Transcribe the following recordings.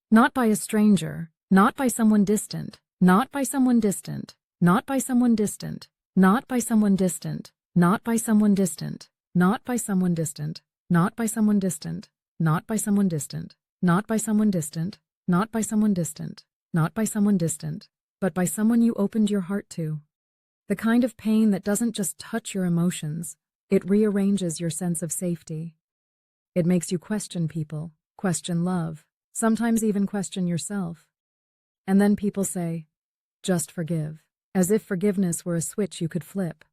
Not by a stranger, not by someone distant, not by someone distant, not by someone distant, not by someone distant, not by someone distant, not by someone distant, not by someone distant, not by someone distant, not by someone distant, not by someone distant, not by someone distant, but by someone you opened your heart to. The kind of pain that doesn't just touch your emotions, it rearranges your sense of safety. It makes you question people, question love, sometimes even question yourself. And then people say, just forgive, as if forgiveness were a switch you could flip,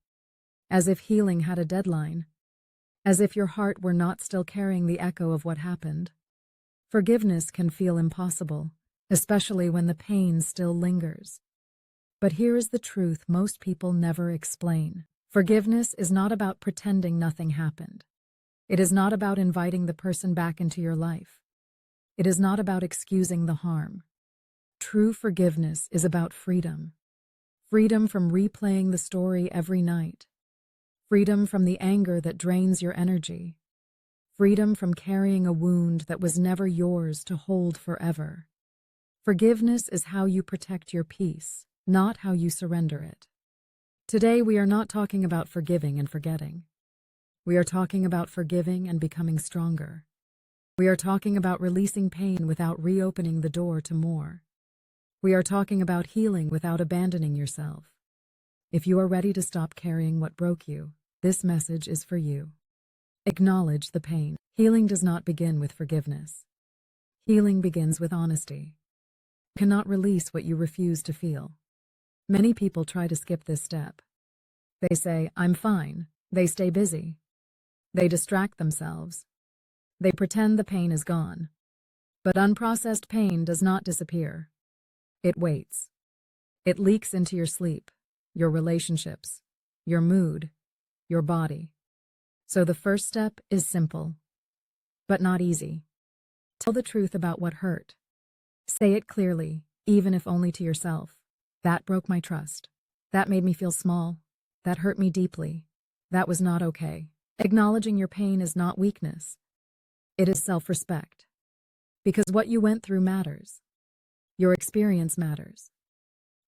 as if healing had a deadline, as if your heart were not still carrying the echo of what happened. Forgiveness can feel impossible, especially when the pain still lingers. But here is the truth most people never explain. Forgiveness is not about pretending nothing happened. It is not about inviting the person back into your life. It is not about excusing the harm. True forgiveness is about freedom. Freedom from replaying the story every night. Freedom from the anger that drains your energy. Freedom from carrying a wound that was never yours to hold forever. Forgiveness is how you protect your peace, not how you surrender it. Today we are not talking about forgiving and forgetting. We are talking about forgiving and becoming stronger. We are talking about releasing pain without reopening the door to more. We are talking about healing without abandoning yourself. If you are ready to stop carrying what broke you, this message is for you. Acknowledge the pain. Healing does not begin with forgiveness. Healing begins with honesty. You cannot release what you refuse to feel. Many people try to skip this step. They say, I'm fine. They stay busy. They distract themselves. They pretend the pain is gone. But unprocessed pain does not disappear. It waits. It leaks into your sleep, your relationships, your mood, your body. So the first step is simple, but not easy. Tell the truth about what hurt. Say it clearly, even if only to yourself. That broke my trust. That made me feel small. That hurt me deeply. That was not okay. Acknowledging your pain is not weakness. It is self-respect. Because what you went through matters. Your experience matters.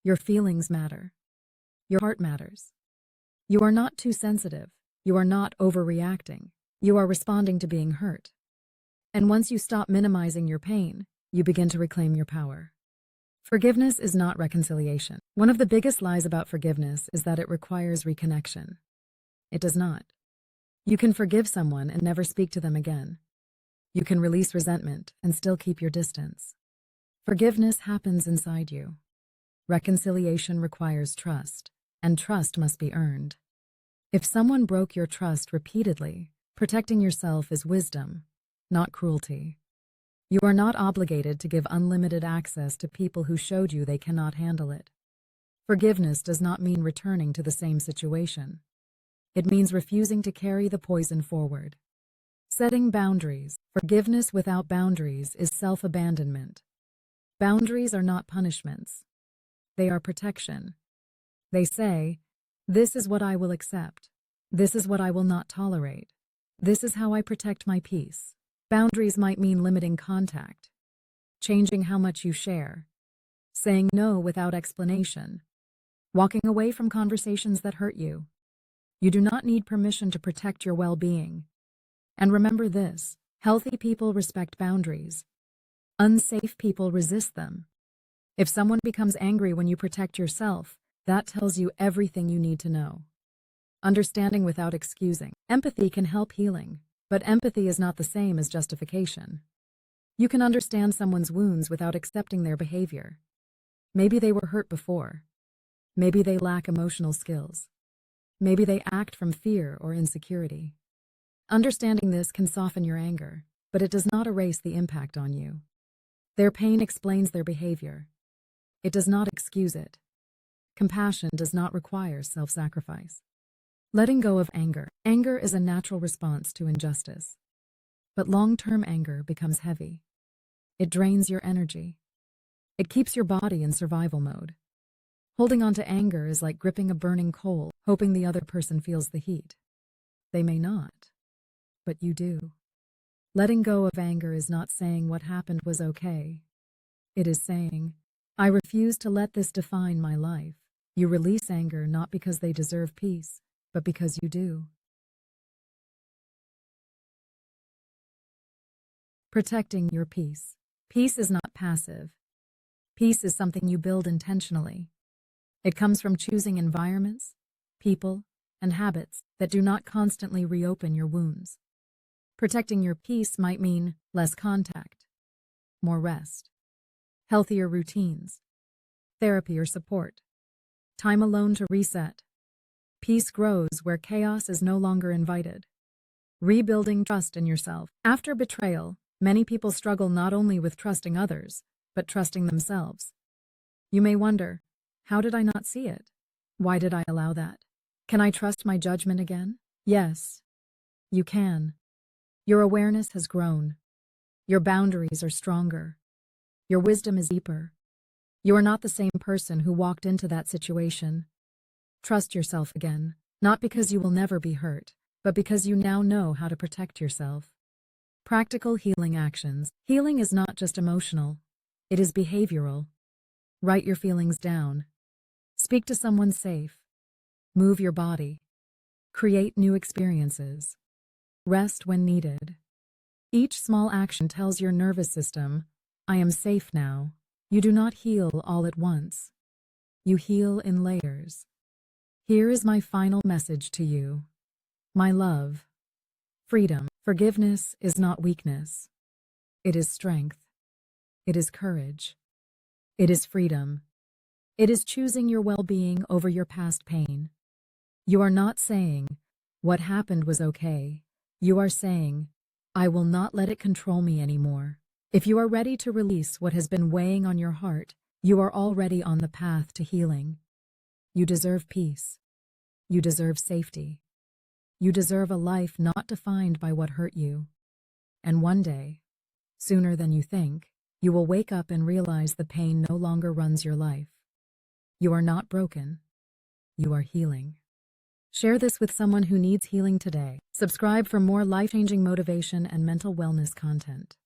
Your feelings matter. Your heart matters. You are not too sensitive. You are not overreacting. You are responding to being hurt. And once you stop minimizing your pain, you begin to reclaim your power. Forgiveness is not reconciliation. One of the biggest lies about forgiveness is that it requires reconnection. It does not. You can forgive someone and never speak to them again. You can release resentment and still keep your distance. Forgiveness happens inside you. Reconciliation requires trust, and trust must be earned. If someone broke your trust repeatedly, protecting yourself is wisdom, not cruelty. You are not obligated to give unlimited access to people who showed you they cannot handle it. Forgiveness does not mean returning to the same situation. It means refusing to carry the poison forward. Setting boundaries. Forgiveness without boundaries is self-abandonment. Boundaries are not punishments. They are protection. They say, this is what I will accept. This is what I will not tolerate. This is how I protect my peace. Boundaries might mean limiting contact, changing how much you share, saying no without explanation, walking away from conversations that hurt you. You do not need permission to protect your well-being. And remember this, healthy people respect boundaries. Unsafe people resist them. If someone becomes angry when you protect yourself, that tells you everything you need to know. Understanding without excusing. Empathy can help healing, but empathy is not the same as justification. You can understand someone's wounds without accepting their behavior. Maybe they were hurt before. Maybe they lack emotional skills. Maybe they act from fear or insecurity. Understanding this can soften your anger, but it does not erase the impact on you. Their pain explains their behavior. It does not excuse it. Compassion does not require self-sacrifice. Letting go of anger. Anger is a natural response to injustice. But long-term anger becomes heavy. It drains your energy. It keeps your body in survival mode. Holding on to anger is like gripping a burning coal, hoping the other person feels the heat. They may not, but you do. Letting go of anger is not saying what happened was okay. It is saying, I refuse to let this define my life. You release anger not because they deserve peace, but because you do. Protecting your peace. Peace is not passive. Peace is something you build intentionally. It comes from choosing environments, people, and habits that do not constantly reopen your wounds. Protecting your peace might mean less contact, more rest, healthier routines, therapy or support, time alone to reset. Peace grows where chaos is no longer invited. Rebuilding trust in yourself. After betrayal, many people struggle not only with trusting others, but trusting themselves. You may wonder, how did I not see it? Why did I allow that? Can I trust my judgment again? Yes, you can. Your awareness has grown. Your boundaries are stronger. Your wisdom is deeper. You are not the same person who walked into that situation. Trust yourself again, not because you will never be hurt, but because you now know how to protect yourself. Practical healing actions. Healing is not just emotional. It is behavioral. Write your feelings down. Speak to someone safe. Move your body. Create new experiences. Rest when needed. Each small action tells your nervous system, I am safe now. You do not heal all at once. You heal in layers. Here is my final message to you. My love. Freedom. Forgiveness is not weakness. It is strength. It is courage. It is freedom. It is choosing your well-being over your past pain. You are not saying, what happened was okay. You are saying, I will not let it control me anymore. If you are ready to release what has been weighing on your heart, you are already on the path to healing. You deserve peace. You deserve safety. You deserve a life not defined by what hurt you. And one day, sooner than you think, you will wake up and realize the pain no longer runs your life. You are not broken. You are healing. Share this with someone who needs healing today. Subscribe for more life-changing motivation and mental wellness content.